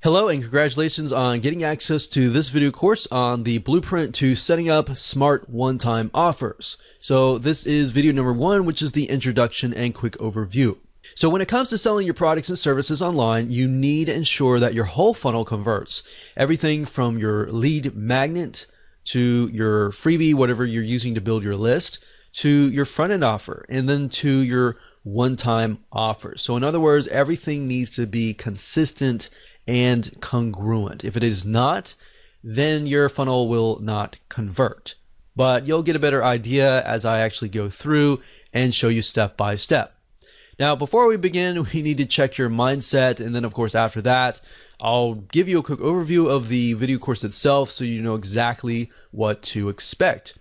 Hello and congratulations on getting access to this video course on the blueprint to setting up smart one-time offers. So this is video number 1, which is the introduction and quick overview. So when it comes to selling your products and services online, you need to ensure that your whole funnel converts. Everything from your lead magnet to your freebie, whatever you're using to build your list, to your front-end offer, and then to your one-time offer. So in other words, everything needs to be consistent and congruent. If it is not, then your funnel will not convert. But you'll get a better idea as I actually go through and show you step by step. Now, before we begin, we need to check your mindset. And then of course, after that, I'll give you a quick overview of the video course itself so you know exactly what to expect.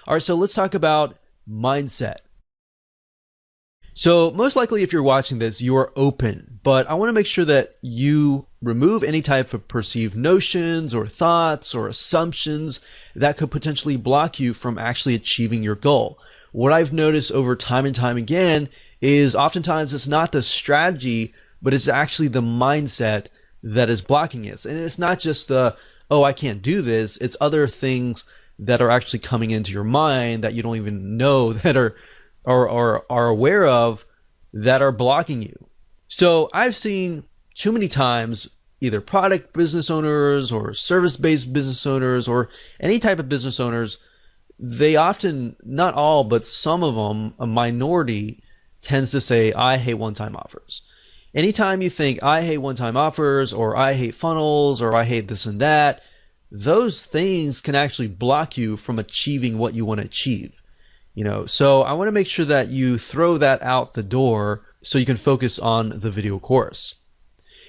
All right, so let's talk about mindset. So most likely if you're watching this, you are open, but I want to make sure that you remove any type of perceived notions or thoughts or assumptions that could potentially block you from actually achieving your goal. What I've noticed over time and time again is oftentimes it's not the strategy, but it's actually the mindset that is blocking it. And it's not just the, oh, I can't do this. It's other things that are actually coming into your mind that you don't even know that are aware of that are blocking you. So I've seen too many times either product business owners or service-based business owners or any type of business owners, they often, not all, but some of them, a minority, tends to say, I hate one-time offers. Anytime you think I hate one-time offers or I hate funnels or I hate this and that, those things can actually block you from achieving what you want to achieve. So I want to make sure that you throw that out the door so you can focus on the video course.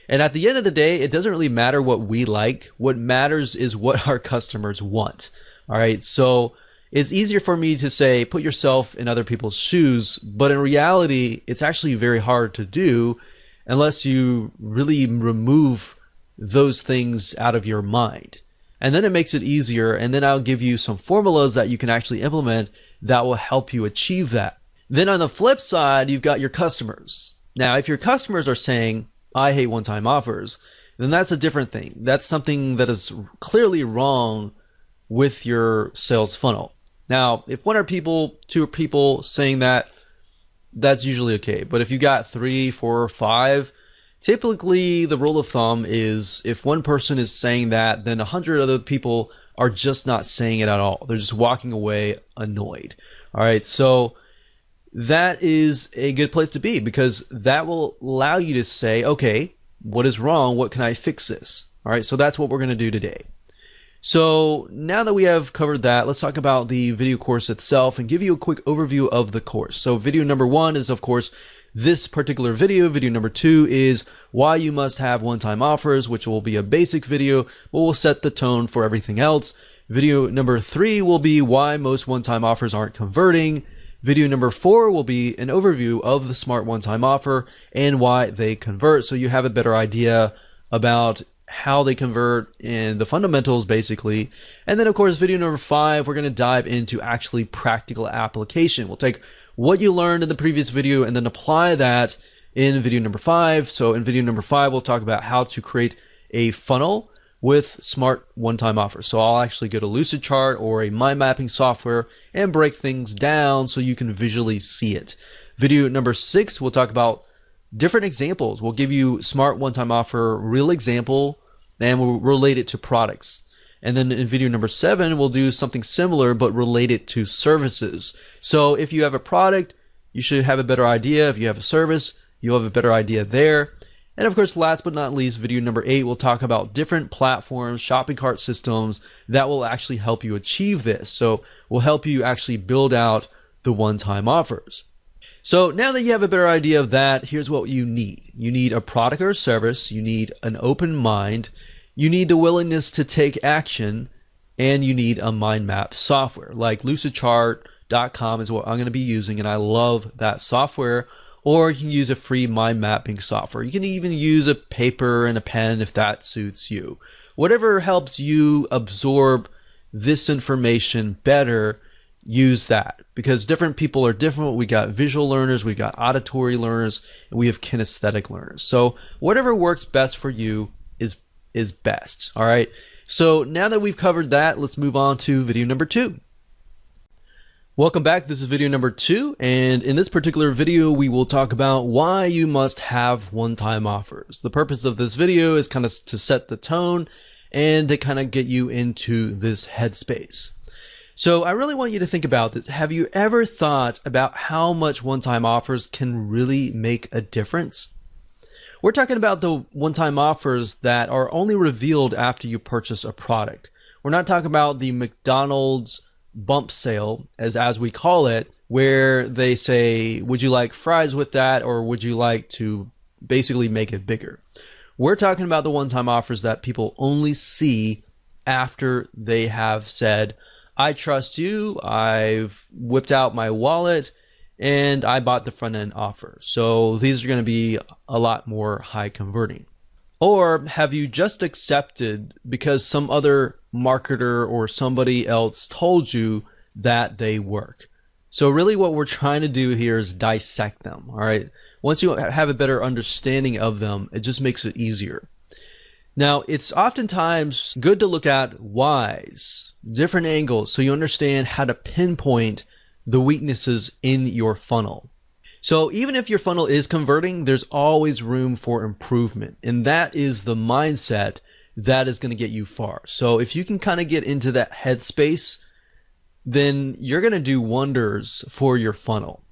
And at the end of the day, it doesn't really matter what we like. What matters is what our customers want. All right. So it's easier for me to say, put yourself in other people's shoes. But in reality, it's actually very hard to do unless you really remove those things out of your mind. And then it makes it easier. And then I'll give you some formulas that you can actually implement that will help you achieve that. Then on the flip side, you've got your customers. Now, if your customers are saying, I hate one-time offers, then that's a different thing. That's something that is clearly wrong with your sales funnel. Now, if one or two people saying that, that's usually okay. But if you got 3, 4, 5, typically the rule of thumb is if one person is saying that, then 100 other people are just not saying it at all. They're just walking away annoyed. All right, so that is a good place to be because that will allow you to say, okay, what is wrong? What can I fix this? All right, so that's what we're going to do today. So now that we have covered that, let's talk about the video course itself and give you a quick overview of the course. So video number 1 is, of course, this particular video. Video number 2 is why you must have one-time offers, which will be a basic video, but will set the tone for everything else. Video number 3 will be why most one-time offers aren't converting. Video number 4 will be an overview of the smart one-time offer and why they convert, so you have a better idea about how they convert and the fundamentals basically. And then of course video number 5, we're going to dive into actually practical application. We'll take what you learned in the previous video and then apply that in video number 5. So in video number 5, we'll talk about how to create a funnel with smart one-time offers. So I'll actually go to Lucidchart or a mind mapping software and break things down so you can visually see it. Video number 6, we'll talk about different examples. We'll give you smart one-time offer, real example, and we'll relate it to products. And then in video number 7, we'll do something similar but related to services. So if you have a product, you should have a better idea. If you have a service, you'll have a better idea there. And of course, last but not least, video number 8, we'll talk about different platforms, shopping cart systems that will actually help you achieve this. So we'll help you actually build out the one-time offers. So now that you have a better idea of that, here's what you need. You need a product or service. You need an open mind. You need the willingness to take action. And you need a mind map software. Like Lucidchart.com is what I'm going to be using, and I love that software. Or you can use a free mind mapping software. You can even use a paper and a pen if that suits you. Whatever helps you absorb this information better, use that, because different people are different. We got visual learners, we got auditory learners, and we have kinesthetic learners. So whatever works best for you is is best. All right. So now that we've covered that, let's move on to video number 2. Welcome back. This is video number 2, and in this particular video, we will talk about why you must have one-time offers. The purpose of this video is kind of to set the tone and to kind of get you into this headspace. So I really want you to think about this. Have you ever thought about how much one-time offers can really make a difference? We're talking about the one-time offers that are only revealed after you purchase a product. We're not talking about the McDonald's bump sale, as we call it, where they say, would you like fries with that, or would you like to basically make it bigger? We're talking about the one-time offers that people only see after they have said, I trust you, I've whipped out my wallet, and I bought the front-end offer. So these are going to be a lot more high converting. Or have you just accepted because some other marketer or somebody else told you that they work? So really what we're trying to do here is dissect them, all right? Once you have a better understanding of them, it just makes it easier. Now, it's oftentimes good to look at whys, different angles, so you understand how to pinpoint the weaknesses in your funnel. So even if your funnel is converting, there's always room for improvement. And that is the mindset that is going to get you far. So if you can kind of get into that headspace, then you're going to do wonders for your funnel.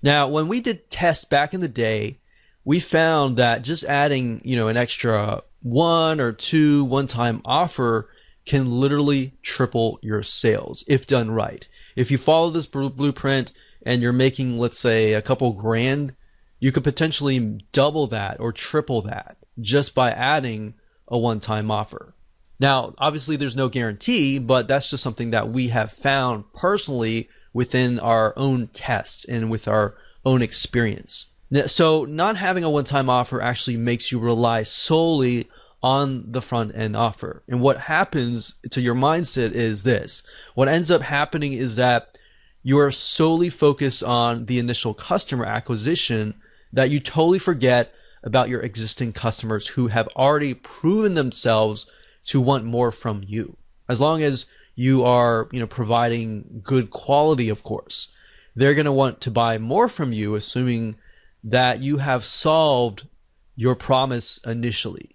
Now, when we did tests back in the day, we found that just adding, an extra 1 or 2 one-time offer can literally triple your sales if done right. If you follow this blueprint and you're making, let's say, a couple grand, you could potentially double that or triple that just by adding a one-time offer. Now, obviously there's no guarantee, but that's just something that we have found personally within our own tests and with our own experience. So not having a one-time offer actually makes you rely solely on the front-end offer. And what happens to your mindset is this. What ends up happening is that you are solely focused on the initial customer acquisition that you totally forget about your existing customers who have already proven themselves to want more from you. As long as you are, providing good quality, of course, they're going to want to buy more from you, assuming that you have solved your promise initially.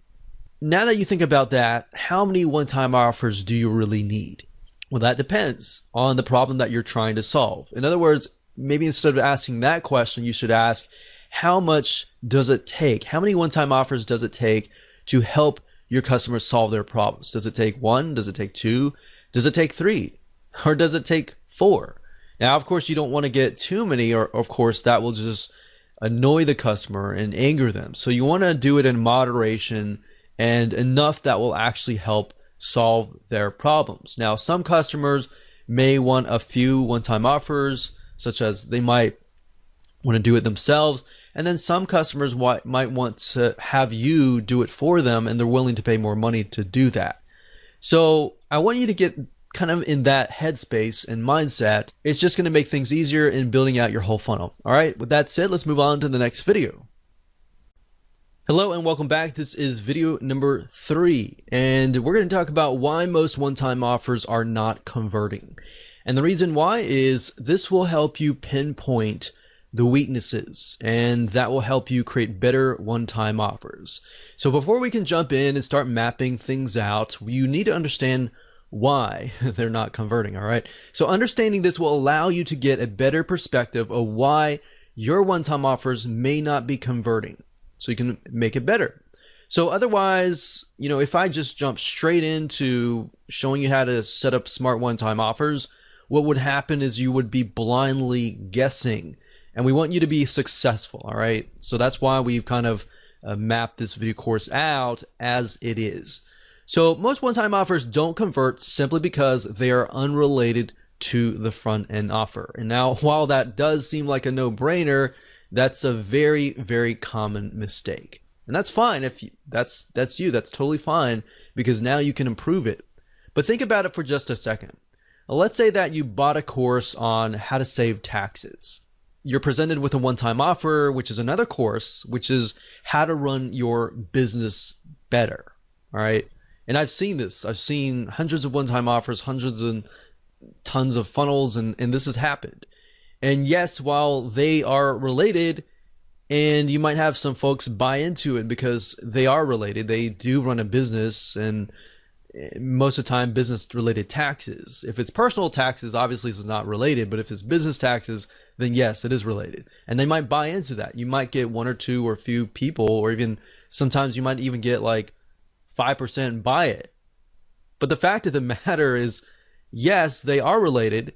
Now that you think about that, how many one-time offers do you really need? Well, that depends on the problem that you're trying to solve. In other words, maybe instead of asking that question, you should ask, how much does it take? How many one-time offers does it take to help your customers solve their problems? Does it take 1? Does it take 2? Does it take 3? Or does it take 4? Now, of course, you don't want to get too many, or of course, that will just annoy the customer and anger them. So you want to do it in moderation and enough that will actually help solve their problems. Now, some customers may want a few one-time offers, such as they might want to do it themselves. And then some customers might want to have you do it for them, and they're willing to pay more money to do that. So I want you to get kind of in that headspace and mindset. It's just going to make things easier in building out your whole funnel. All right, with that said, let's move on to the next video. Hello and welcome back. This is video number 3, and we're going to talk about why most one-time offers are not converting. And the reason why is this will help you pinpoint the weaknesses, and that will help you create better one-time offers. So before we can jump in and start mapping things out, you need to understand why they're not converting, all right? So understanding this will allow you to get a better perspective of why your one-time offers may not be converting, so you can make it better. So otherwise, if I just jump straight into showing you how to set up smart one-time offers, what would happen is you would be blindly guessing. And we want you to be successful, all right? So that's why we've kind of mapped this video course out as it is. So most one-time offers don't convert simply because they are unrelated to the front-end offer. And now, while that does seem like a no-brainer, that's a very, very common mistake. And that's fine. If that's totally fine, because now you can improve it. But think about it for just a second. Let's say that you bought a course on how to save taxes. You're presented with a one-time offer, which is another course, which is how to run your business better. All right. And I've seen this. I've seen hundreds of one-time offers, hundreds and tons of funnels, and this has happened. And yes, while they are related, and you might have some folks buy into it because they are related, they do run a business, and most of the time business related taxes. If it's personal taxes, obviously it's not related, but if it's business taxes, then yes, it is related. And they might buy into that. You might get one or two or a few people, or even sometimes you might even get like 5% buy it. But the fact of the matter is, yes, they are related,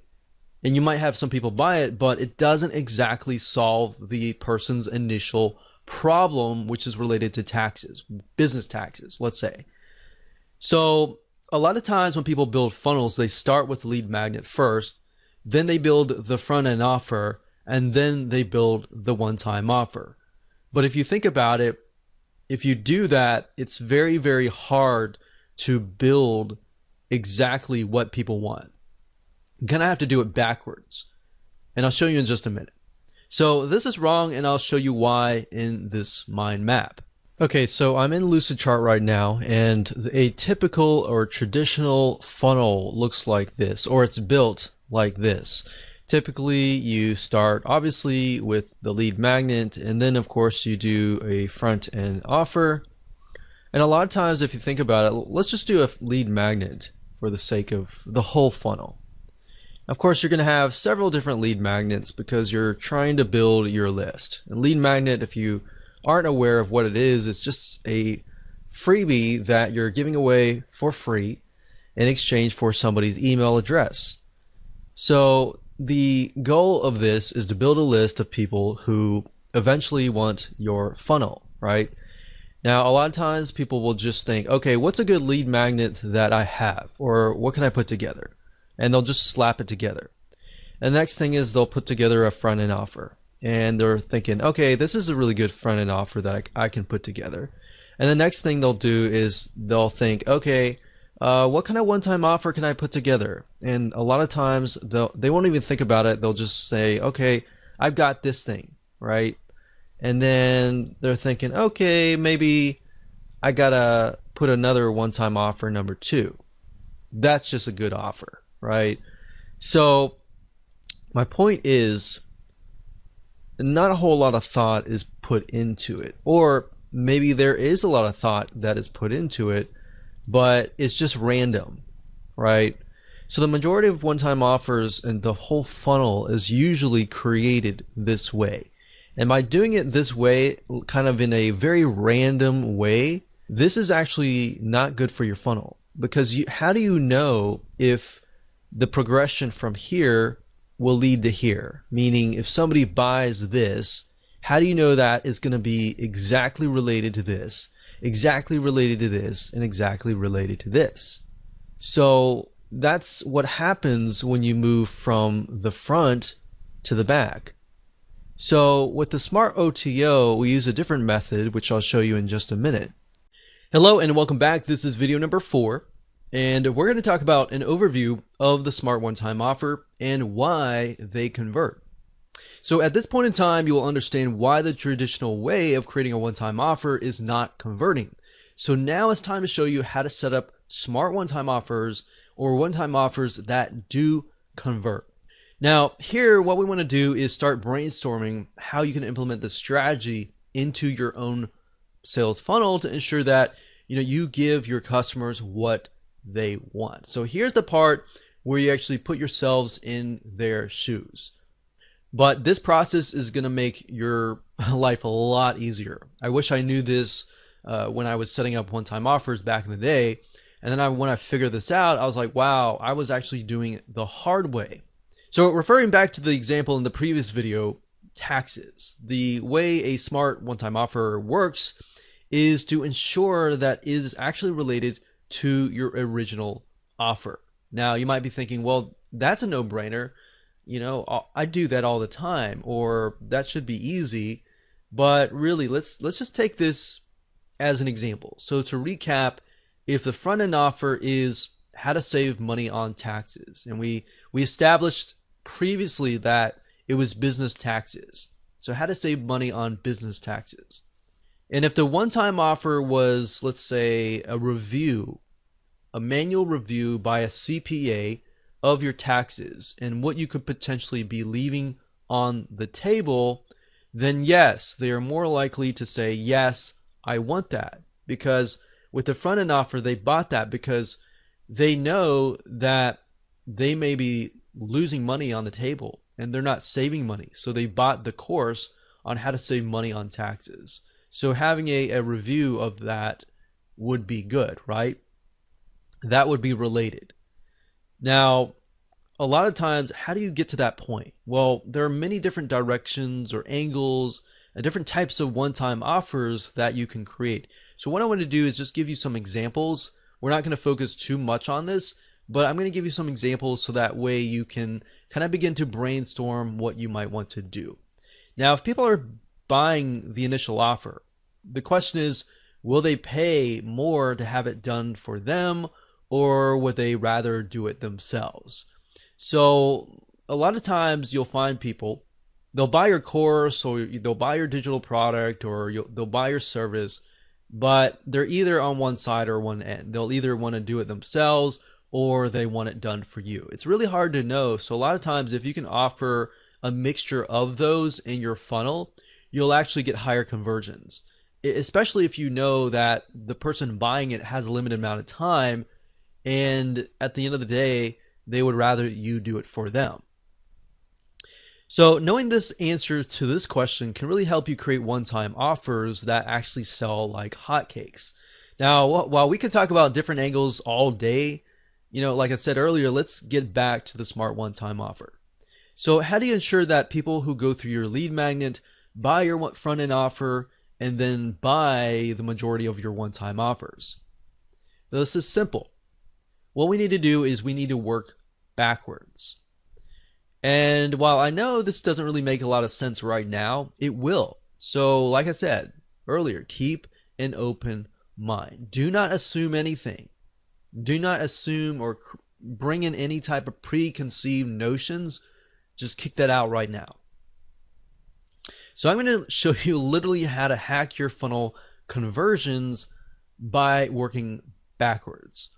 and you might have some people buy it, but it doesn't exactly solve the person's initial problem, which is related to taxes, business taxes, let's say. So a lot of times when people build funnels, they start with lead magnet first, then they build the front end offer, and then they build the one-time offer. But if you think about it, if you do that, it's very, very hard to build exactly what people want. You're gonna have to do it backwards, and I'll show you in just a minute. So this is wrong, and I'll show you why in this mind map. Okay, so I'm in Lucidchart right now, and a typical or traditional funnel looks like this, or it's built like this. Typically, you start obviously with the lead magnet, and then of course you do a front end offer. And a lot of times, if you think about it, let's just do a lead magnet for the sake of the whole funnel. Of course, you're going to have several different lead magnets because you're trying to build your list. A lead magnet, if you aren't aware of what it is, it's just a freebie that you're giving away for free in exchange for somebody's email address. So the goal of this is to build a list of people who eventually want your funnel, right? Now, a lot of times people will just think, okay, what's a good lead magnet that I have? Or what can I put together? And they'll just slap it together. And the next thing is they'll put together a front end offer. And they're thinking, okay, this is a really good front end offer that I can put together. And the next thing they'll do is they'll think, okay, what kind of one-time offer can I put together? And a lot of times they won't even think about it. They'll just say, okay, I've got this thing, right? And then they're thinking, okay, maybe I gotta put another one-time offer number 2. That's just a good offer, right? So my point is, not a whole lot of thought is put into it, or maybe there is a lot of thought that is put into it, but it's just random, right? So the majority of one-time offers and the whole funnel is usually created this way. And by doing it this way, kind of in a very random way, this is actually not good for your funnel, because how do you know if the progression from here will lead to here? Meaning, if somebody buys this, how do you know that is going to be exactly related to this, exactly related to this, and exactly related to this? So that's what happens when you move from the front to the back. So with the Smart OTO, we use a different method, which I'll show you in just a minute. Hello and welcome back. This is video number 4. And we're going to talk about an overview of the Smart One-Time Offer and why they convert. So at this point in time, you will understand why the traditional way of creating a one-time offer is not converting. So now it's time to show you how to set up smart one-time offers, or one-time offers that do convert. Now here, what we want to do is start brainstorming how you can implement this strategy into your own sales funnel to ensure that you give your customers what they want. So here's the part where you actually put yourselves in their shoes. But this process is going to make your life a lot easier. I wish I knew this when I was setting up one-time offers back in the day. And then when I figured this out, I was like, wow, I was actually doing it the hard way. So referring back to the example in the previous video, taxes. The way a smart one-time offer works is to ensure that it is actually related to your original offer. Now you might be thinking, well, that's a no-brainer. I do that all the time, or that should be easy. But really, let's just take this as an example. So to recap, if the front end offer is how to save money on taxes, and we established previously that it was business taxes. So how to save money on business taxes. And if the one-time offer was, let's say, a review, a manual review by a CPA of your taxes and what you could potentially be leaving on the table, then yes, they are more likely to say, yes, I want that. Because with the front end offer, they bought that because they know that they may be losing money on the table and they're not saving money. So they bought the course on how to save money on taxes. So having a review of that would be good, right? That would be related. Now, a lot of times, how do you get to that point? Well, there are many different directions or angles and different types of one-time offers that you can create. So what I want to do is just give you some examples. We're not going to focus too much on this, but I'm going to give you some examples so that way you can kind of begin to brainstorm what you might want to do. Now, if people are buying the initial offer, the question is, will they pay more to have it done for them, or would they rather do it themselves? So a lot of times you'll find people, they'll buy your course or they'll buy your digital product or they'll buy your service, but they're either on one side or one end. They'll either want to do it themselves or they want it done for you. It's really hard to know. So a lot of times if you can offer a mixture of those in your funnel, you'll actually get higher conversions, especially if you know that the person buying it has a limited amount of time and at the end of the day, they would rather you do it for them. So knowing this answer to this question can really help you create one-time offers that actually sell like hotcakes. Now, while we could talk about different angles all day, like I said earlier, let's get back to the smart one-time offer. So how do you ensure that people who go through your lead magnet buy your front-end offer and then buy the majority of your one-time offers? This is simple. What we need to do is we need to work backwards. And while I know this doesn't really make a lot of sense right now, it will. So like I said earlier, keep an open mind. Do not assume anything. Do not assume or bring in any type of preconceived notions. Just kick that out right now. So I'm going to show you literally how to hack your funnel conversions by working backwards.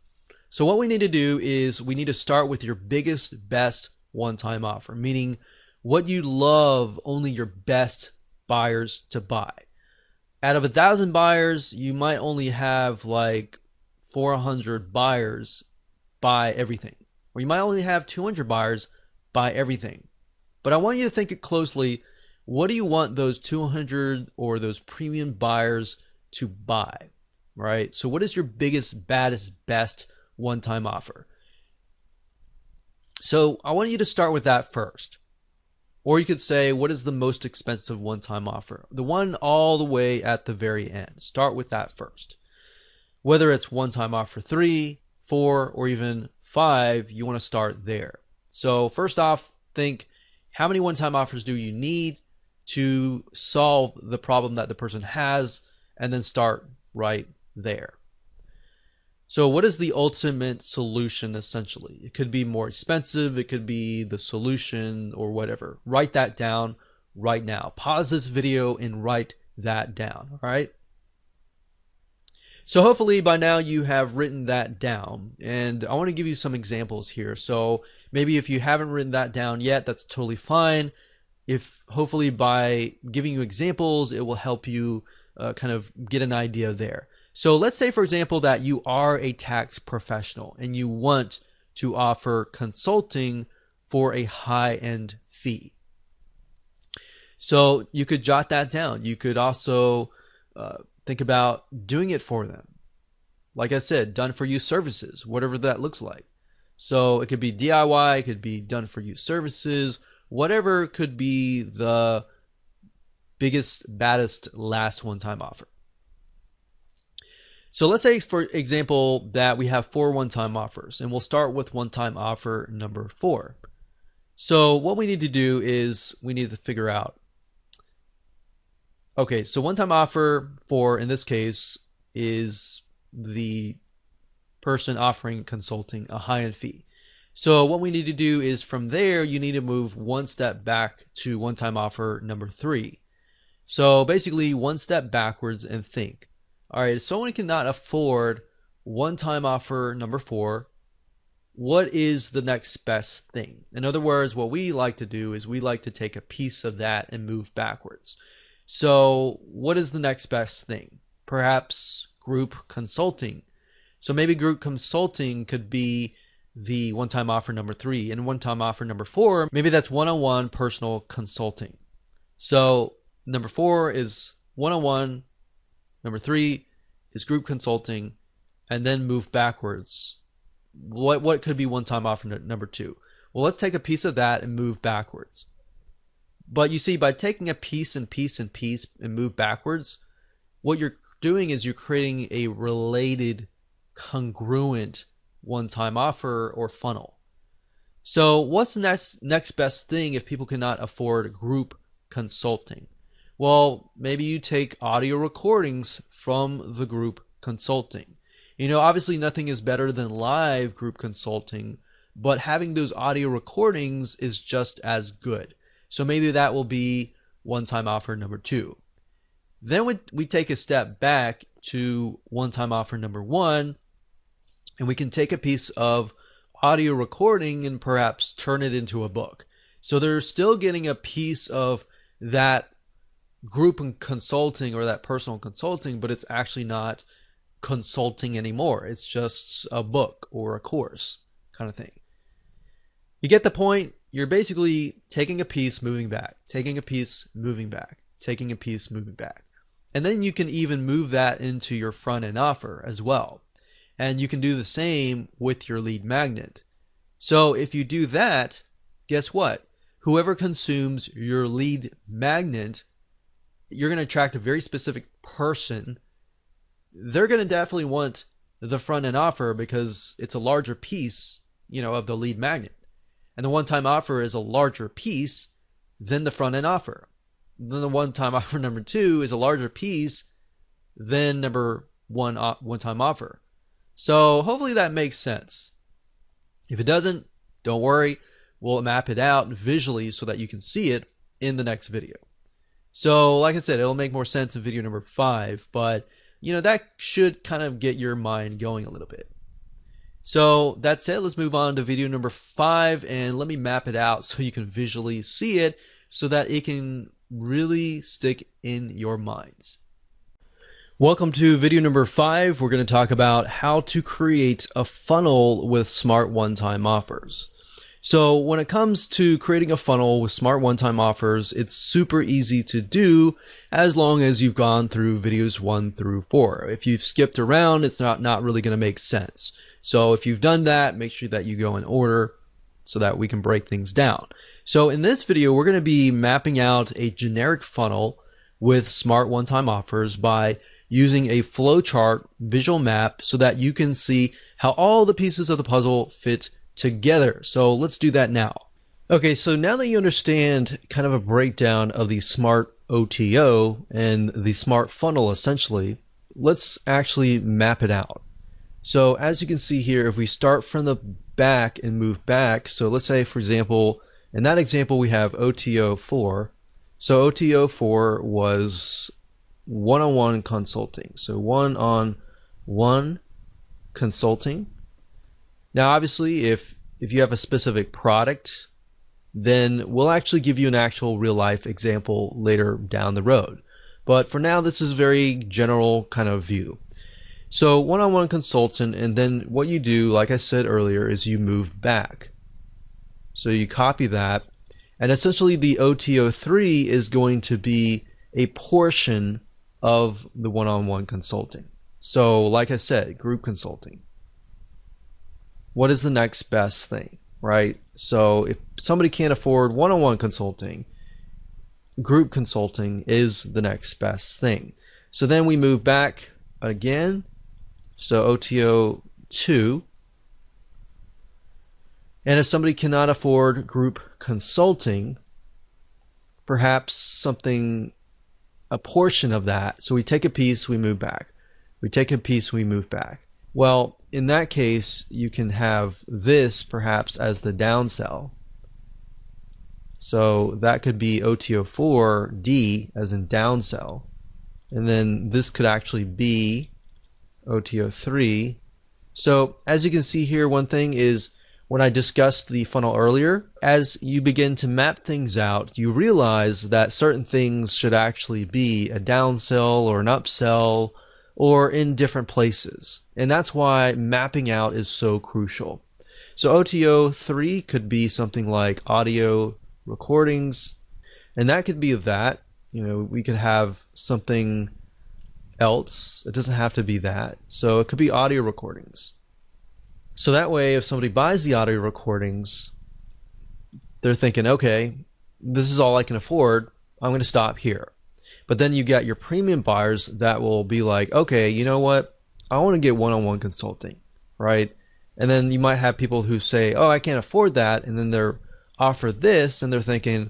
So what we need to do is we need to start with your biggest, best one-time offer, meaning what you love only your best buyers to buy. Out of 1,000 buyers, you might only have like 400 buyers buy everything, or you might only have 200 buyers buy everything. But I want you to think it closely. What do you want those 200 or those premium buyers to buy, right? So what is your biggest, baddest, best one-time offer? So I want you to start with that first. Or you could say, what is the most expensive one-time offer? The one all the way at the very end. Start with that first. Whether it's one-time offer 3, 4, or even 5, you want to start there. So first off, think, how many one-time offers do you need to solve the problem that the person has, and then start right there. So what is the ultimate solution essentially? It could be more expensive, it could be the solution or whatever. Write that down right now. Pause this video and write that down, all right? So hopefully by now you have written that down, and I want to give you some examples here. So maybe if you haven't written that down yet, that's totally fine. If hopefully by giving you examples, it will help you kind of get an idea there. So let's say, for example, that you are a tax professional and you want to offer consulting for a high-end fee. So you could jot that down. You could also think about doing it for them. Like I said, done for you services, whatever that looks like. So it could be DIY, it could be done for you services, whatever could be the biggest, baddest, last one-time offer. So let's say, for example, that we have 4 one-time offers, and we'll start with one-time offer number 4. So what we need to do is we need to figure out, okay, so one-time offer 4 in this case is the person offering consulting a high-end fee. So what we need to do is from there, you need to move one step back to one-time offer number 3. So basically, one step backwards and think. All right, if someone cannot afford one-time offer number 4, what is the next best thing? In other words, what we like to do is we like to take a piece of that and move backwards. So what is the next best thing? Perhaps group consulting. So maybe group consulting could be the one-time offer number 3, and one-time offer number 4, maybe that's one-on-one personal consulting. So number 4 is one-on-one, number 3 is group consulting, and then move backwards. What could be one-time offer number 2? Well, let's take a piece of that and move backwards. But you see, by taking a piece and piece and piece and move backwards, what you're doing is you're creating a related, congruent one-time offer or funnel. So what's the next best thing if people cannot afford group consulting? Well, maybe you take audio recordings from the group consulting. You know, obviously nothing is better than live group consulting, but having those audio recordings is just as good. So maybe that will be one-time offer number 2. Then we take a step back to one-time offer number 1, and we can take a piece of audio recording and perhaps turn it into a book. So they're still getting a piece of that group consulting or that personal consulting, but it's actually not consulting anymore. It's just a book or a course kind of thing. You get the point? You're basically taking a piece, moving back, taking a piece, moving back, taking a piece, moving back. And then you can even move that into your front end offer as well. And you can do the same with your lead magnet. So if you do that, guess what? Whoever consumes your lead magnet, you're going to attract a very specific person. They're going to definitely want the front end offer because it's a larger piece, of the lead magnet. And the one-time offer is a larger piece than the front end offer. Then the one-time offer number 2 is a larger piece than number 1 one-time offer. So hopefully that makes sense. If it doesn't, don't worry. We'll map it out visually so that you can see it in the next video. So like I said, it'll make more sense in video number 5, but that should kind of get your mind going a little bit. So that's it. Let's move on to video number 5, and let me map it out so you can visually see it so that it can really stick in your minds. Welcome to video number 5. We're going to talk about how to create a funnel with smart one-time offers. So when it comes to creating a funnel with smart one-time offers, it's super easy to do as long as you've gone through videos 1 through 4. If you've skipped around, it's not really going to make sense. So if you've done that, make sure that you go in order so that we can break things down. So in this video, we're going to be mapping out a generic funnel with smart one-time offers by using a flowchart visual map so that you can see how all the pieces of the puzzle fit together. So let's do that now. Okay, so now that you understand kind of a breakdown of the smart OTO and the smart funnel essentially, let's actually map it out. So as you can see here, if we start from the back and move back, so let's say for example, in that example we have OTO 4. So OTO 4 was one-on-one consulting. So one-on-one consulting. Now obviously if you have a specific product, then we'll actually give you an actual real life example later down the road. But for now, this is a very general kind of view. So one-on-one consultant, and then what you do, like I said earlier, is you move back. So you copy that, and essentially the OTO3 is going to be a portion of the one-on-one consulting. So like I said, group consulting. What is the next best thing, right? So if somebody can't afford one-on-one consulting, group consulting is the next best thing. So then we move back again. So OTO 2. And if somebody cannot afford group consulting, perhaps a portion of that. So we take a piece, we move back. We take a piece, we move back. Well, in that case, you can have this perhaps as the downsell. So that could be OTO4D as in downsell. And then this could actually be OTO3. So as you can see here, one thing is when I discussed the funnel earlier, as you begin to map things out, you realize that certain things should actually be a downsell or an upsell or in different places. And that's why mapping out is so crucial. So OTO3 could be something like audio recordings, and that could be that. We could have something else. It doesn't have to be that. So it could be audio recordings. So that way, if somebody buys the audio recordings, they're thinking, okay, this is all I can afford. I'm going to stop here. But then you got your premium buyers that will be like, okay, you know what? I want to get one-on-one consulting, right? And then you might have people who say, oh, I can't afford that. And then they're offered this and they're thinking,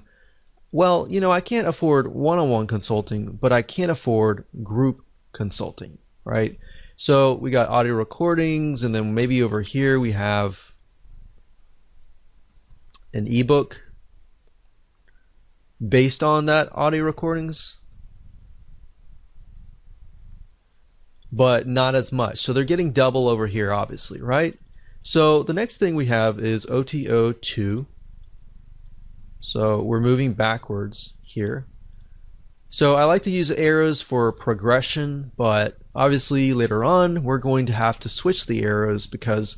well, I can't afford one-on-one consulting, but I can't afford group consulting, right? So we got audio recordings, and then maybe over here we have an ebook based on that audio recordings, but not as much. So they're getting double over here, obviously, right? So the next thing we have is OTO2. So we're moving backwards here. So I like to use arrows for progression, but obviously later on we're going to have to switch the arrows because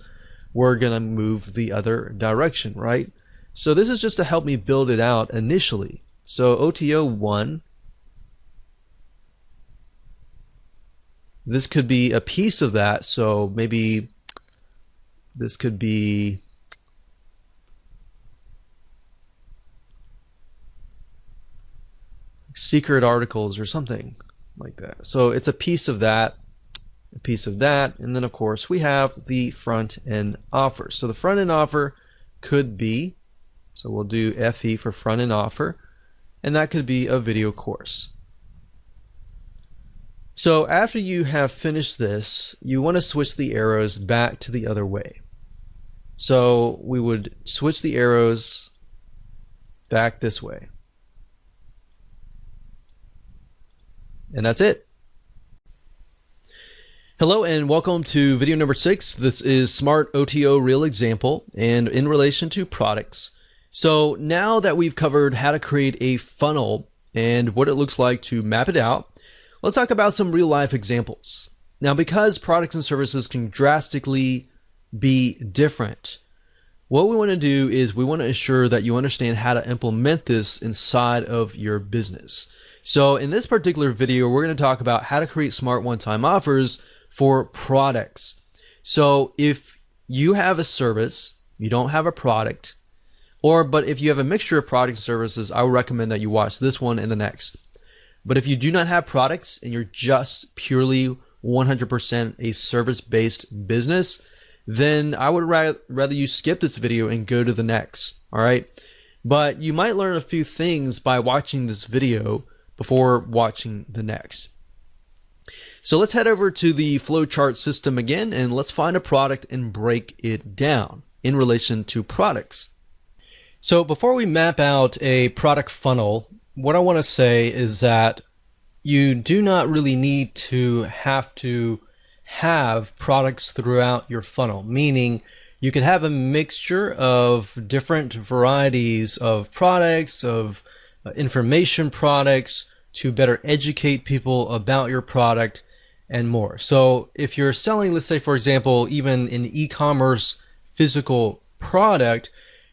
we're going to move the other direction, right? So this is just to help me build it out initially. So OTO1, this could be a piece of that. So maybe this could be secret articles or something like that. So it's a piece of that, and then of course we have the front end offer. So the front end offer could be, so we'll do FE for front end offer, and that could be a video course. So after you have finished this, you want to switch the arrows back to the other way. So we would switch the arrows back this way. And that's it. Hello and welcome to video number 6. This is Smart OTO Real Example and in relation to products. So now that we've covered how to create a funnel and what it looks like to map it out, let's talk about some real life examples. Now, because products and services can drastically be different, what we want to do is we want to ensure that you understand how to implement this inside of your business. So in this particular video, we're going to talk about how to create smart one-time offers for products. So if you have a service, you don't have a product, but if you have a mixture of products and services, I would recommend that you watch this one and the next. But if you do not have products and you're just purely 100% a service-based business, then I would rather you skip this video and go to the next, all right? But you might learn a few things by watching this video before watching the next. So let's head over to the flowchart system again, and let's find a product and break it down in relation to products. So before we map out a product funnel, what I want to say is that you do not really need to have products throughout your funnel, meaning you could have a mixture of different varieties of products, of information products to better educate people about your product and more. So if you're selling, let's say for example, even an e-commerce physical product,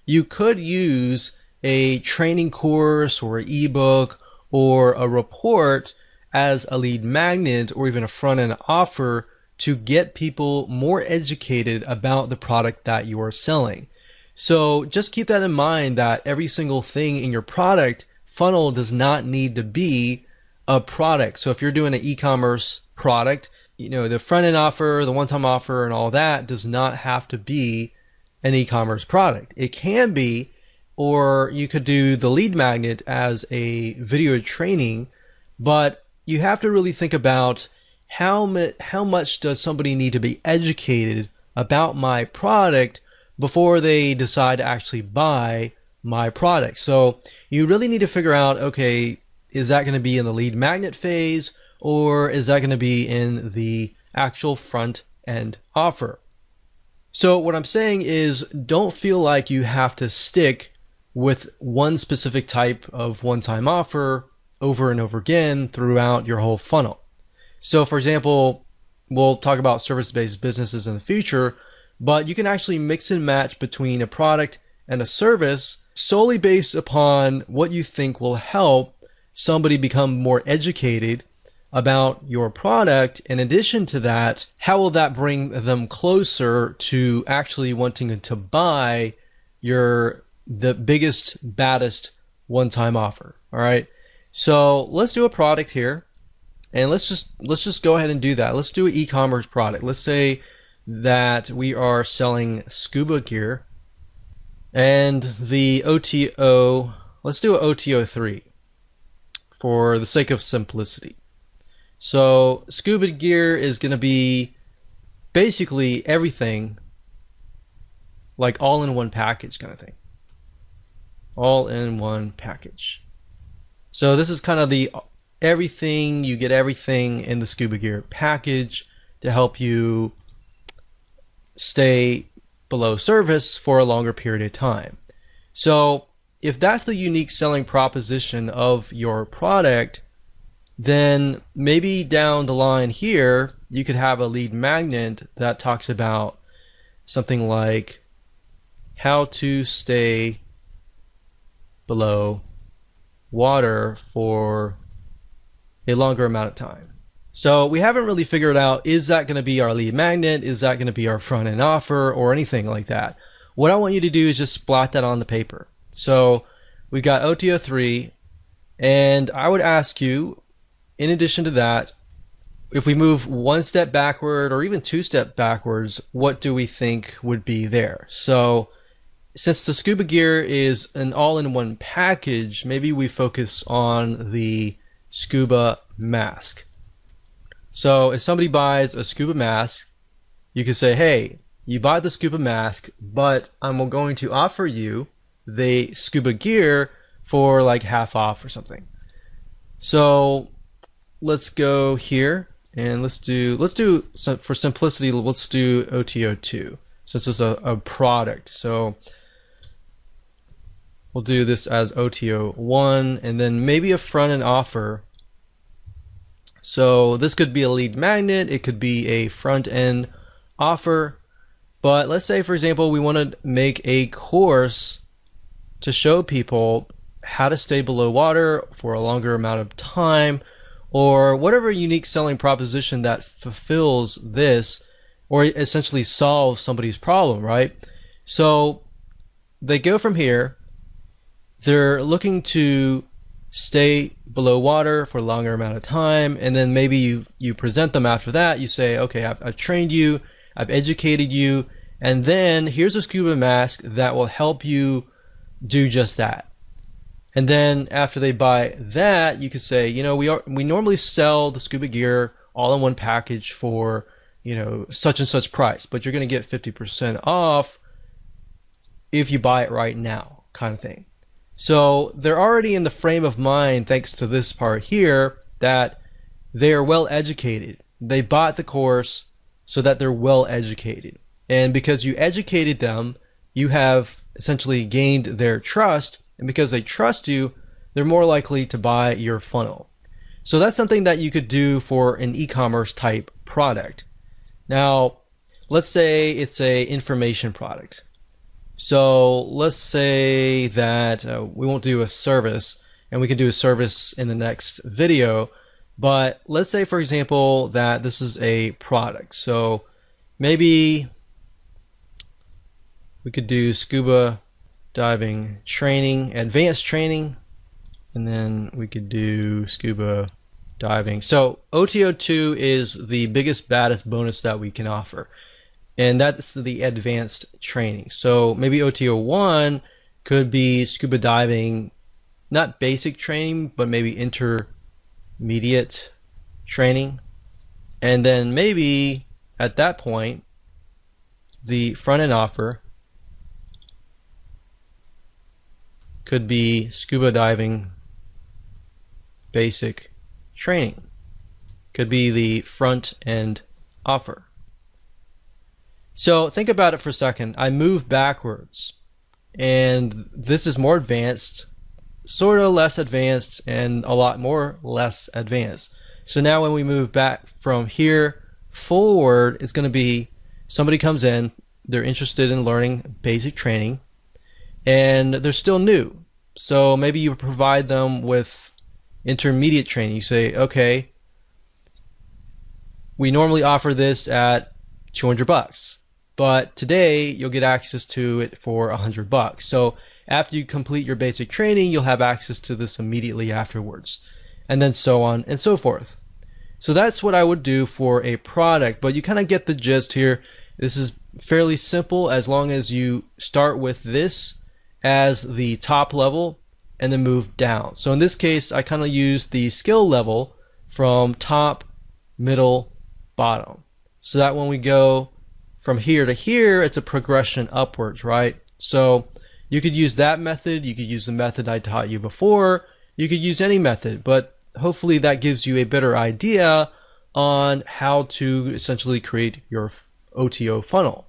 you could use a training course or an ebook or a report as a lead magnet or even a front-end offer to get people more educated about the product that you are selling. So just keep that in mind, that every single thing in your product funnel does not need to be a product. So if you're doing an e-commerce product, the front-end offer, the one-time offer, and all that does not have to be an e-commerce product. It can be, or you could do the lead magnet as a video training, but you have to really think about how much does somebody need to be educated about my product before they decide to actually buy my product. So you really need to figure out, okay, is that going to be in the lead magnet phase, or is that going to be in the actual front end offer? So what I'm saying is, don't feel like you have to stick with one specific type of one-time offer over and over again throughout your whole funnel. So for example, we'll talk about service-based businesses in the future, but you can actually mix and match between a product and a service solely based upon what you think will help somebody become more educated about your product. In addition to that, how will that bring them closer to actually wanting to buy the biggest, baddest one-time offer? All right. So let's do a product here, and let's just go ahead and do that. Let's do an e-commerce product. Let's say that we are selling scuba gear, and the OTO, let's do an OTO 3 for the sake of simplicity. So scuba gear is going to be basically everything, like all in one package kind of thing. All in one package. So this is kind of the everything, you get everything in the scuba gear package to help you stay below service for a longer period of time. So if that's the unique selling proposition of your product, then maybe down the line here, you could have a lead magnet that talks about something like how to stay below water for a longer amount of time. So we haven't really figured out, is that going to be our lead magnet? Is that going to be our front end offer or anything like that? What I want you to do is just splat that on the paper. So we've got OTO 3, and I would ask you, in addition to that, if we move one step backward or even two steps backwards, what do we think would be there? So since the scuba gear is an all-in-one package, maybe we focus on the scuba mask. So if somebody buys a scuba mask, you could say, hey, you buy the scuba mask, but I'm going to offer you the scuba gear for like half off or something. So let's go here and let's do for simplicity, let's do OTO2 since it's a product. So we'll do this as OTO1, and then maybe a front end offer. So this could be a lead magnet, it could be a front end offer, but let's say, for example, we want to make a course to show people how to stay below water for a longer amount of time, or whatever unique selling proposition that fulfills this, or essentially solves somebody's problem, right? So they go from here, they're looking to stay below water for a longer amount of time, and then maybe you present them after that. You say, okay, I've trained you, I've educated you, and then here's a scuba mask that will help you do just that. And then after they buy that, you could say, you know, we normally sell the scuba gear all in one package for, you know, such and such price, but you're going to get 50% off if you buy it right now, kind of thing. So they're already in the frame of mind, thanks to this part here, that they are well educated. They bought the course so that they're well educated. And because you educated them, you have essentially gained their trust. And because they trust you, they're more likely to buy your funnel. So that's something that you could do for an e-commerce type product. Now, let's say it's a information product. So let's say that we won't do a service, and we can do a service in the next video, but let's say, for example, that this is a product. So maybe we could do scuba diving training, advanced training, and then we could do scuba diving. So OTO2 is the biggest, baddest bonus that we can offer, and that's the advanced training. So maybe OTO1 could be scuba diving, not basic training, but maybe intermediate training. And then maybe at that point, the front end offer could be scuba diving basic training. Could be the front end offer. So think about it for a second. I move backwards, and this is more advanced, sort of less advanced, and a lot more less advanced. So now when we move back from here forward, it's going to be somebody comes in, they're interested in learning basic training, and they're still new. So maybe you provide them with intermediate training. You say, okay, we normally offer this at $200, but today you'll get access to it for $100. So after you complete your basic training, you'll have access to this immediately afterwards, and then so on and so forth. So that's what I would do for a product, but you kind of get the gist here. This is fairly simple as long as you start with this as the top level and then move down. So in this case, I kind of use the skill level from top, middle, bottom, so that when we go from here to here, it's a progression upwards, right? So you could use that method, you could use the method I taught you before, you could use any method, but hopefully that gives you a better idea on how to essentially create your OTO funnel.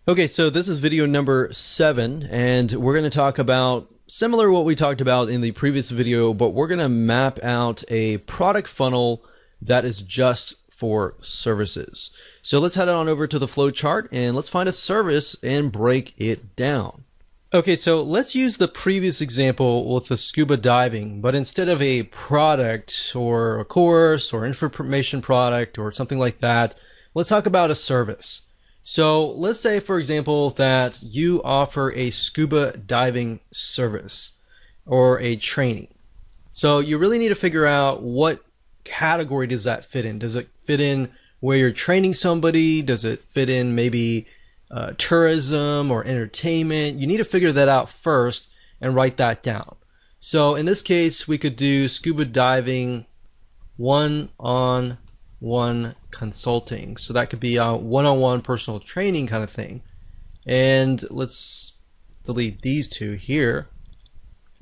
Okay, so this is video number 7, and we're going to talk about similar to what we talked about in the previous video, but we're going to map out a product funnel that is just for services. So let's head on over to the flow chart and let's find a service and break it down. Okay, so let's use the previous example with the scuba diving, but instead of a product or a course or information product or something like that, let's talk about a service. So let's say, for example, that you offer a scuba diving service or a training. So you really need to figure out what category does that fit in. Does it fit in where you're training somebody? Does it fit in maybe tourism or entertainment? You need to figure that out first and write that down. So in this case, we could do scuba diving one-on-one consulting. So that could be a one-on-one personal training kind of thing. And let's delete these two here.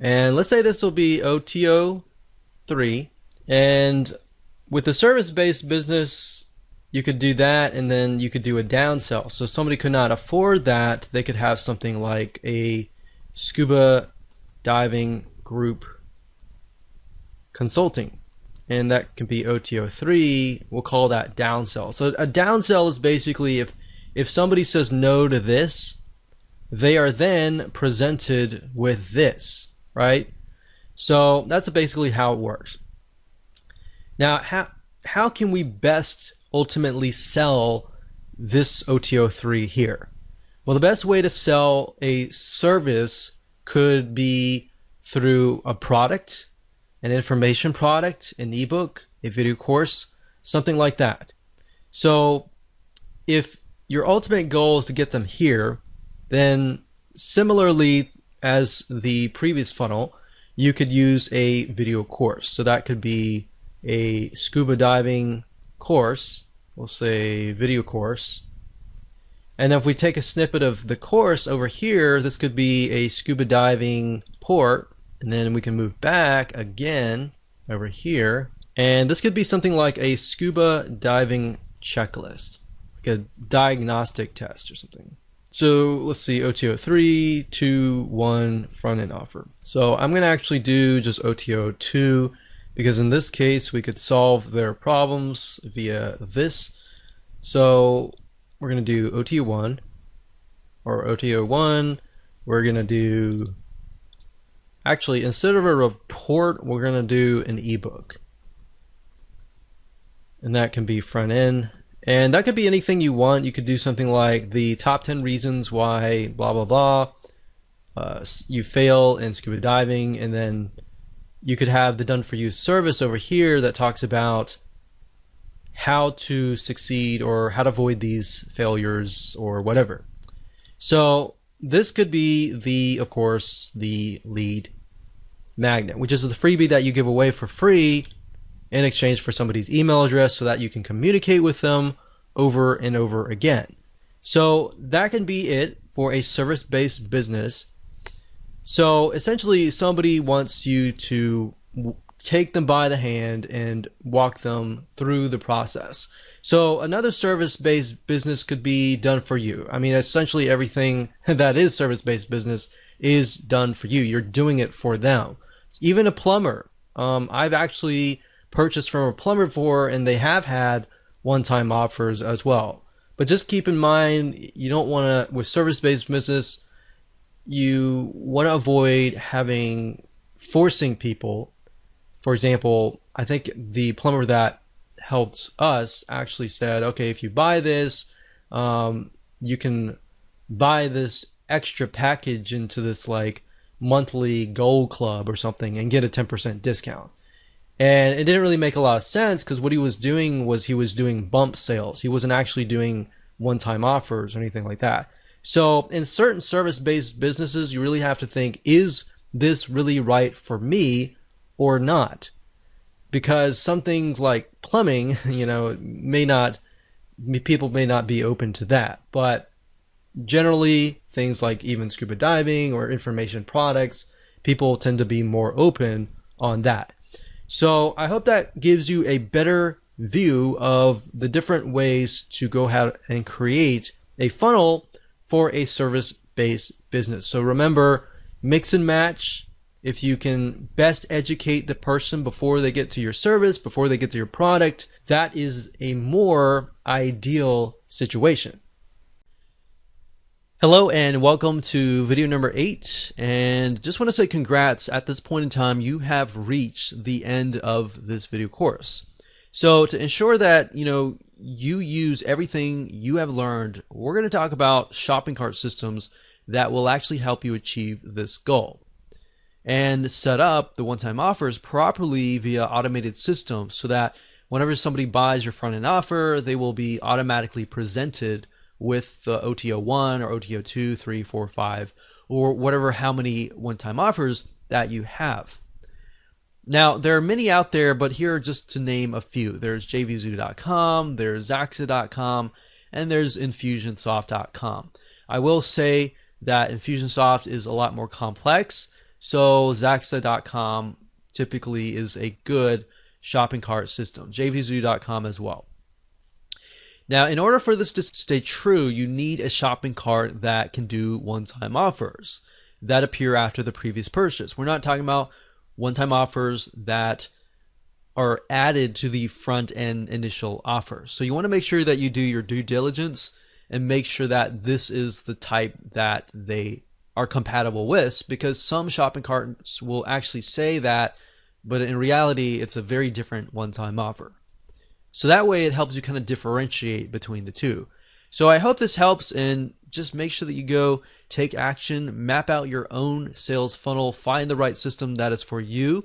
And let's say this will be OTO 3. And with a service-based business, you could do that, and then you could do a downsell. So somebody could not afford that. They could have something like a scuba diving group consulting, and that can be OTO 3. We'll call that downsell. So a downsell is basically if somebody says no to this, they are then presented with this, right? So that's basically how it works. Now, how can we best ultimately sell this OTO 3 here? Well, the best way to sell a service could be through a product, an information product, an ebook, a video course, something like that. So if your ultimate goal is to get them here, then similarly as the previous funnel, you could use a video course. So that could be a scuba diving course, we'll say video course. And then if we take a snippet of the course over here, this could be a scuba diving port, and then we can move back again over here, and this could be something like a scuba diving checklist, like a diagnostic test or something. So let's see, OTO 3, 2, 1, front end offer. So I'm going to actually do just OTO 2, because in this case we could solve their problems via this. So we're going to do OTO 1, or OTO 1, we're going to do, actually instead of a report, we're going to do an ebook. And that can be front end. And that could be anything you want. You could do something like the top 10 reasons why blah, blah, blah. You fail in scuba diving, and then you could have the done for you service over here that talks about how to succeed or how to avoid these failures or whatever. So this could be of course, the lead magnet, which is the freebie that you give away for free in exchange for somebody's email address so that you can communicate with them over and over again. So that can be it for a service-based business. So essentially, somebody wants you to take them by the hand and walk them through the process. So another service-based business could be done for you. I mean, essentially everything that is service-based business is done for you. You're doing it for them. Even a plumber. I've actually purchased from a plumber before, and they have had one-time offers as well. But just keep in mind, you don't want to, with service-based business, you want to avoid forcing people. For example, I think the plumber that helped us actually said, okay, if you buy this, you can buy this extra package into this like monthly gold club or something and get a 10% discount. And it didn't really make a lot of sense because what he was doing was he was doing bump sales. He wasn't actually doing one-time offers or anything like that. So in certain service-based businesses, you really have to think, is this really right for me or not? Because some things like plumbing, people may not be open to that. But generally, things like even scuba diving or information products, people tend to be more open on that. So I hope that gives you a better view of the different ways to go ahead and create a funnel for a service-based business. So remember, mix and match. If you can best educate the person before they get to your service, before they get to your product, that is a more ideal situation. Hello and welcome to video number 8, and just want to say congrats. At this point in time, you have reached the end of this video course. So to ensure that you use everything you have learned, we're going to talk about shopping cart systems that will actually help you achieve this goal and set up the one-time offers properly via automated systems so that whenever somebody buys your front-end offer, they will be automatically presented with the OTO 1 or OTO 2, 3, 4, 5, or whatever, how many one-time offers that you have. Now, there are many out there, but here are just to name a few. There's jvzoo.com, there's zaxa.com, and there's infusionsoft.com. I will say that Infusionsoft is a lot more complex, so zaxa.com typically is a good shopping cart system. jvzoo.com as well. Now, in order for this to stay true, you need a shopping cart that can do one-time offers that appear after the previous purchase. We're not talking about one-time offers that are added to the front-end initial offer. So you want to make sure that you do your due diligence and make sure that this is the type that they are compatible with, because some shopping carts will actually say that, but in reality, it's a very different one-time offer. So that way it helps you kind of differentiate between the two. So I hope this helps, and just make sure that you go take action, map out your own sales funnel, find the right system that is for you,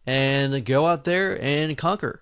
and go out there and conquer.